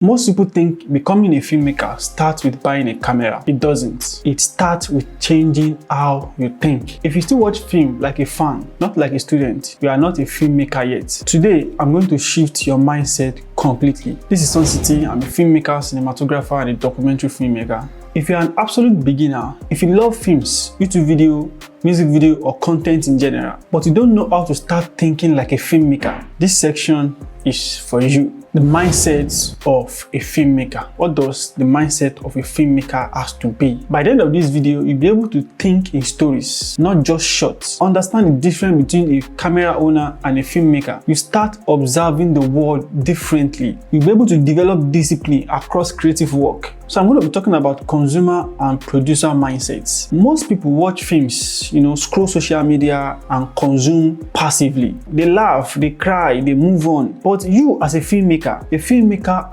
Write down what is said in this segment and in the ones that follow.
Most people think becoming a filmmaker starts with buying a camera. It doesn't. It starts with changing how you think. If you still watch film like a fan, not like a student, you are not a filmmaker yet. Today, I'm going to shift your mindset completely. This is Sun City. I'm a filmmaker, cinematographer, and a documentary filmmaker. If you're an absolute beginner, if you love films, YouTube video, music video, or content in general, but you don't know how to start thinking like a filmmaker, this section is for you. The mindset of a filmmaker. What does the mindset of a filmmaker has to be? By the end of this video, you'll be able to think in stories, not just shots. Understand the difference between a camera owner and a filmmaker. You start observing the world differently. You'll be able to develop discipline across creative work. So I'm going to be talking about consumer and producer mindsets. Most people watch films, scroll social media and consume passively. They laugh, they cry, they move on. But you as a filmmaker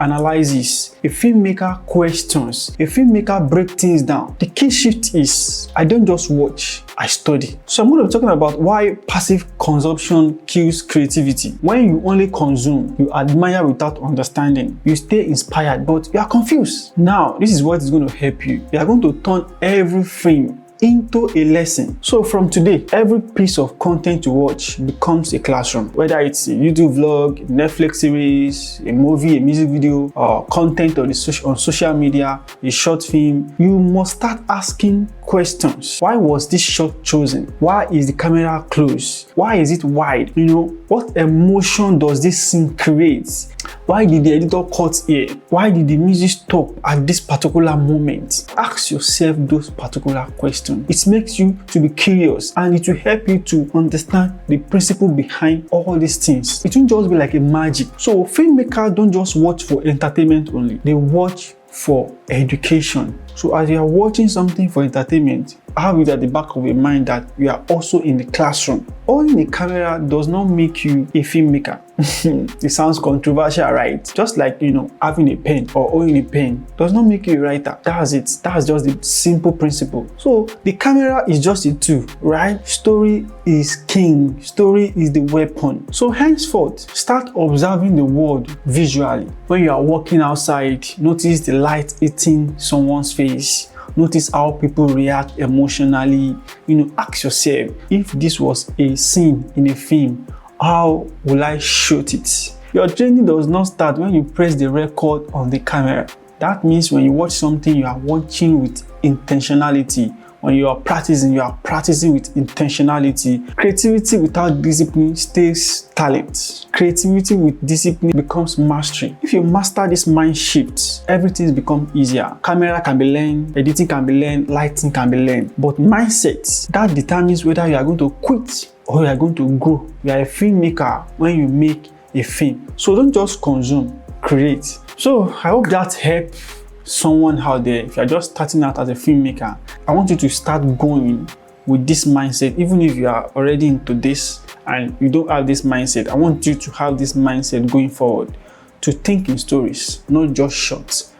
analyzes, a filmmaker questions, a filmmaker breaks things down. The key shift is, I don't just watch, I study. So I'm going to be talking about why passive consumption kills creativity. When you only consume, you admire without understanding. You stay inspired, but you are confused. Now, this is what is going to help you. You are going to turn every frame into a lesson. So from today, every piece of content you watch becomes a classroom. Whether it's a YouTube vlog, a Netflix series, a movie, a music video, or content on social media, a short film, you must start asking questions. Why was this shot chosen? Why is the camera close? Why is it wide? What emotion does this scene create? Why did the editor cut here? Why did the music stop at this particular moment? Ask yourself those particular questions. It makes you to be curious and it will help you to understand the principle behind all these things. It won't just be like a magic. So filmmakers don't just watch for entertainment only. They watch for education. So as you are watching something for entertainment, have it at the back of your mind that you are also in the classroom. Owning a camera does not make you a filmmaker. It sounds controversial, right? Just like, having a pen or owning a pen does not make you a writer. That's it. That's just the simple principle. So the camera is just a tool, right? Story is king. Story is the weapon. So henceforth, start observing the world visually. When you are walking outside, notice the light hitting someone's face. Notice how people react emotionally. Ask yourself, if this was a scene in a film, how will I shoot it? Your journey does not start when you press the record on the camera. That means when you watch something, you are watching with intentionality. When you are practicing with intentionality. Creativity without discipline stays talent. Creativity with discipline becomes mastery. If you master this mind shift, everything becomes easier. Camera can be learned, editing can be learned, lighting can be learned. But mindset, that determines whether you are going to quit or you are going to grow. You are a filmmaker when you make a film. So don't just consume, create. So I hope that helped someone out there. If you're just starting out as a filmmaker, I want you to start going with this mindset. Even if you are already into this and you don't have this mindset, I want you to have this mindset going forward, to think in stories, not just shots,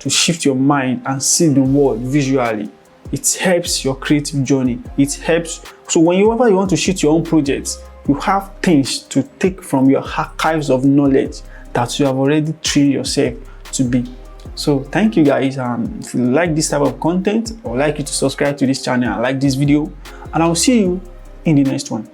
to shift your mind and see the world visually. It helps your creative journey. It helps. So whenever you want to shoot your own projects, you have things to take from your archives of knowledge that you have already trained yourself to be. So thank you guys. If you like this type of content, I would like you to subscribe to this channel and like this video, and I will see you in the next one.